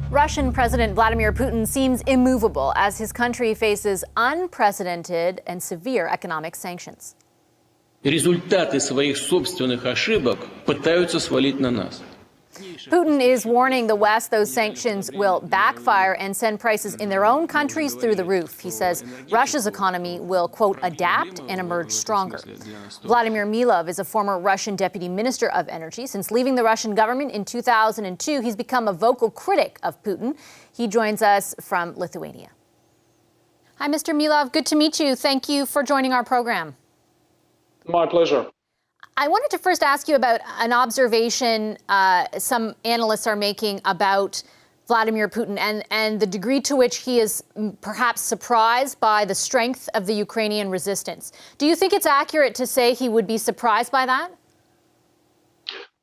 Russian President Vladimir Putin seems immovable as his country faces unprecedented and severe economic sanctions. Результаты своих собственных ошибок пытаются свалить на нас. Putin is warning the West those sanctions will backfire and send prices in their own countries through the roof. He says Russia's economy will, quote, adapt and emerge stronger. Vladimir Milov is a former Russian deputy minister of energy. Since leaving the Russian government in 2002, he's become a vocal critic of Putin. He joins us from Lithuania. Hi, Mr. Milov. Good to meet you. Thank you for joining our program. My pleasure. I wanted to first ask you about an observation some analysts are making about Vladimir Putin and the degree to which he is perhaps surprised by the strength of the Ukrainian resistance. Do you think it's accurate to say he would be surprised by that?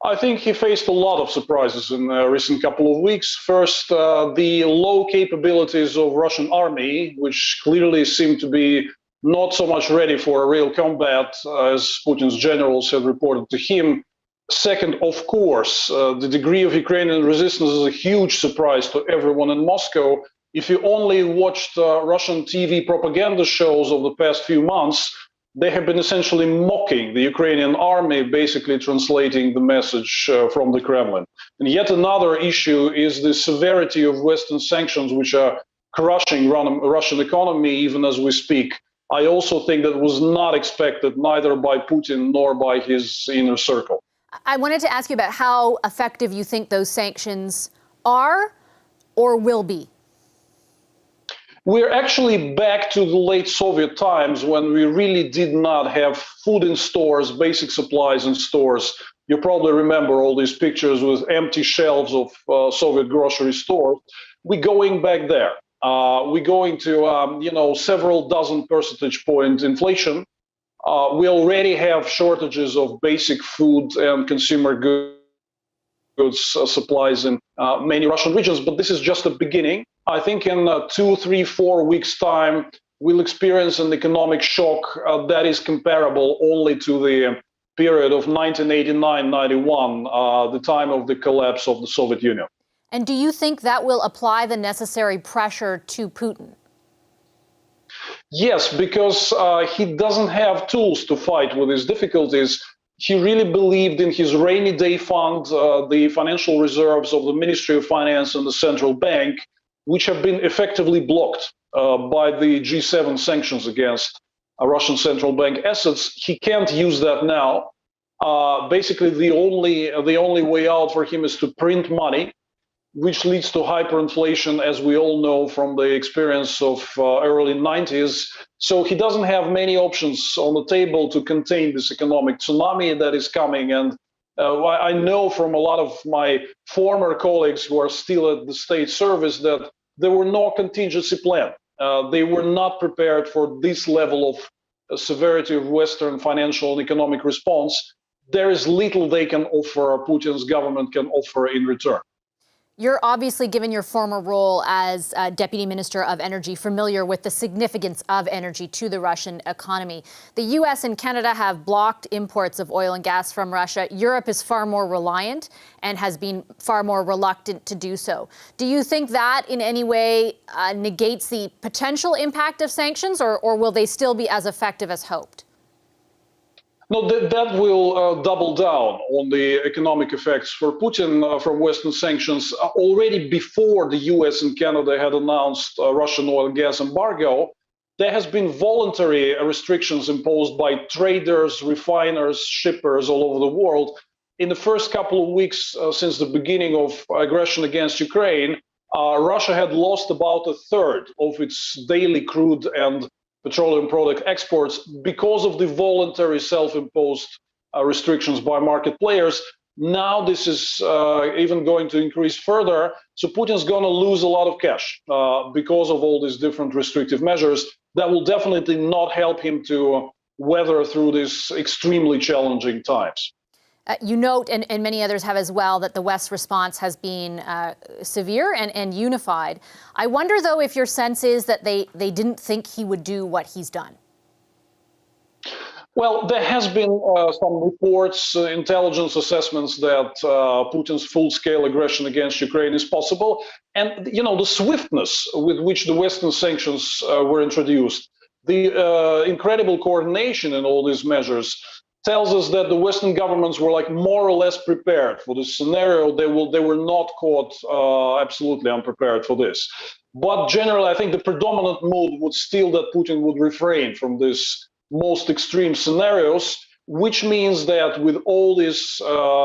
I think he faced a lot of surprises in the recent couple of weeks. First, the low capabilities of Russian army, which clearly seem to be not so much ready for a real combat, as Putin's generals had reported to him. Second, of course, the degree of Ukrainian resistance is a huge surprise to everyone in Moscow. If you only watched Russian TV propaganda shows of the past few months, they have been essentially mocking the Ukrainian army, basically translating the message from the Kremlin. And yet another issue is the severity of Western sanctions, which are crushing Russian economy even as we speak. I also think that was not expected neither by Putin nor by his inner circle. I wanted to ask you about how effective you think those sanctions are or will be. We're actually back to the late Soviet times when we really did not have food in stores, basic supplies in stores. You probably remember all these pictures with empty shelves of Soviet grocery stores. We're going back there. We're going to, several dozen percentage point inflation. We already have shortages of basic food and consumer goods supplies in many Russian regions, but this is just the beginning. I think in 2, 3, 4 weeks' time, we'll experience an economic shock that is comparable only to the period of 1989-91, the time of the collapse of the Soviet Union. And do you think that will apply the necessary pressure to Putin? Yes, because he doesn't have tools to fight with his difficulties. He really believed in his rainy day fund, the financial reserves of the Ministry of Finance and the central bank, which have been effectively blocked by the G7 sanctions against Russian central bank assets. He can't use that now. Basically, the only way out for him is to print money, which leads to hyperinflation, as we all know from the experience of early 90s. So he doesn't have many options on the table to contain this economic tsunami that is coming. And I know from a lot of my former colleagues who are still at the state service that there were no contingency plan. They were not prepared for this level of severity of Western financial and economic response. There is little they can offer, Putin's government can offer in return. You're obviously, given your former role as Deputy Minister of Energy, familiar with the significance of energy to the Russian economy. The U.S. and Canada have blocked imports of oil and gas from Russia. Europe is far more reliant and has been far more reluctant to do so. Do you think that in any way negates the potential impact of sanctions, or will they still be as effective as hoped? No, that will double down on the economic effects for Putin from Western sanctions. Already before the US and Canada had announced Russian oil and gas embargo, there has been voluntary restrictions imposed by traders, refiners, shippers all over the world. In the first couple of weeks since the beginning of aggression against Ukraine, Russia had lost about a third of its daily crude and petroleum product exports because of the voluntary self-imposed restrictions by market players. Now this is even going to increase further. So Putin's going to lose a lot of cash because of all these different restrictive measures. That will definitely not help him to weather through these extremely challenging times. You note, and many others have as well, that the West's response has been severe and unified. I wonder, though, if your sense is that they didn't think he would do what he's done. Well, there has been some reports, intelligence assessments that Putin's full-scale aggression against Ukraine is possible. And, the swiftness with which the Western sanctions were introduced, the incredible coordination in all these measures tells us that the Western governments were more or less prepared for this scenario. They were not caught absolutely unprepared for this. But generally, I think the predominant mood would still that Putin would refrain from this most extreme scenarios, which means that with all these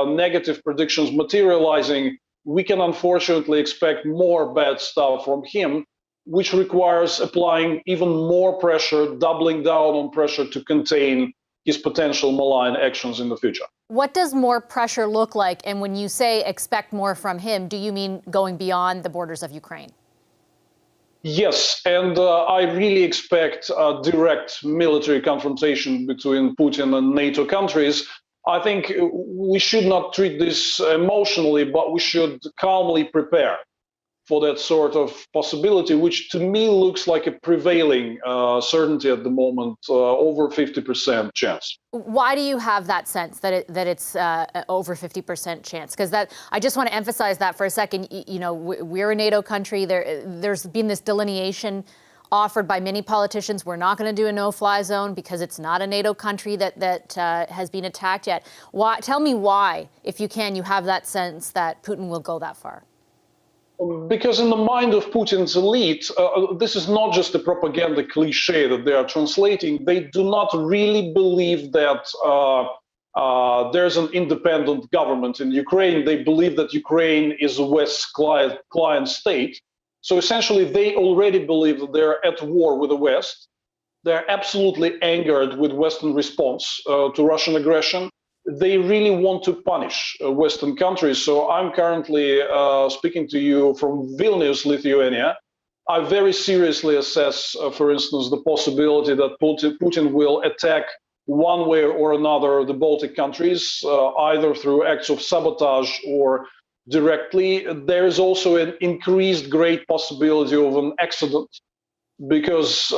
negative predictions materializing, we can unfortunately expect more bad stuff from him, which requires applying even more pressure, doubling down on pressure to contain his potential malign actions in the future. What does more pressure look like? And when you say expect more from him, do you mean going beyond the borders of Ukraine? Yes, and I really expect a direct military confrontation between Putin and NATO countries. I think we should not treat this emotionally, but we should calmly prepare for that sort of possibility, which to me looks like a prevailing certainty at the moment, over 50% chance. Why do you have that sense that it's over 50% chance? Because I just want to emphasize that for a second. We're a NATO country. There's been this delineation offered by many politicians. We're not going to do a no-fly zone because it's not a NATO country that has been attacked yet. Why? Tell me why, if you can, you have that sense that Putin will go that far. Because in the mind of Putin's elite, this is not just a propaganda cliche that they are translating. They do not really believe that there's an independent government in Ukraine. They believe that Ukraine is a West client state. So essentially, they already believe that they're at war with the West. They're absolutely angered with Western response to Russian aggression. They really want to punish Western countries. So I'm currently speaking to you from Vilnius, Lithuania. I very seriously assess, for instance, the possibility that Putin will attack one way or another the Baltic countries, either through acts of sabotage or directly. There is also an increased great possibility of an accident, because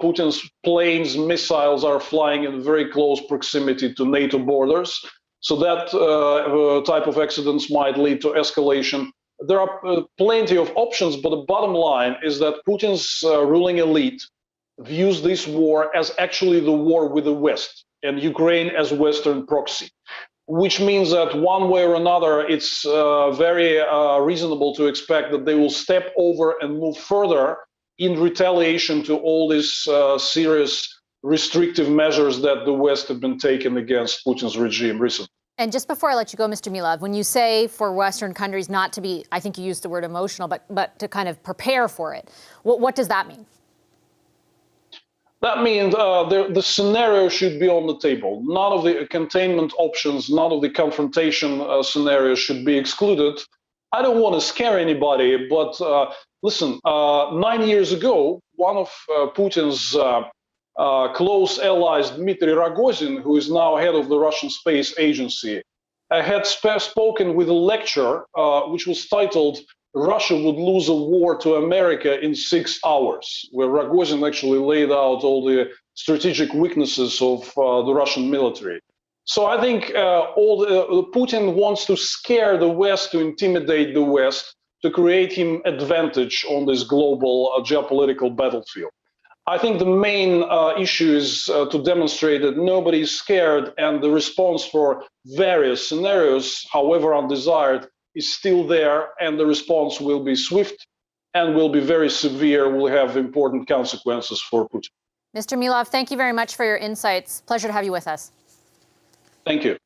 Putin's planes, missiles are flying in very close proximity to NATO borders. So that type of accidents might lead to escalation. There are plenty of options, but the bottom line is that Putin's ruling elite views this war as actually the war with the West and Ukraine as Western proxy, which means that one way or another, it's very reasonable to expect that they will step over and move further in retaliation to all these serious restrictive measures that the West have been taking against Putin's regime recently. And just before I let you go, Mr. Milov, when you say for Western countries not to be, I think you used the word emotional, but to kind of prepare for it, what does that mean? That means the scenario should be on the table. None of the containment options, none of the confrontation scenarios should be excluded. I don't want to scare anybody, but listen, 9 years ago, one of Putin's close allies, Dmitry Rogozin, who is now head of the Russian Space Agency, had spoken with a lecture which was titled "Russia would lose a war to America in 6 hours," where Rogozin actually laid out all the strategic weaknesses of the Russian military. So I think Putin wants to scare the West, to intimidate the West, to create him advantage on this global geopolitical battlefield. I think the main issue is to demonstrate that nobody is scared, and the response for various scenarios, however undesired, is still there, and the response will be swift and will be very severe, will have important consequences for Putin. Mr. Milov, thank you very much for your insights. Pleasure to have you with us. Thank you.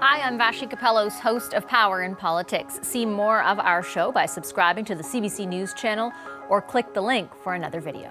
Hi, I'm Vashi Capellos, host of Power in Politics. See more of our show by subscribing to the CBC News channel or click the link for another video.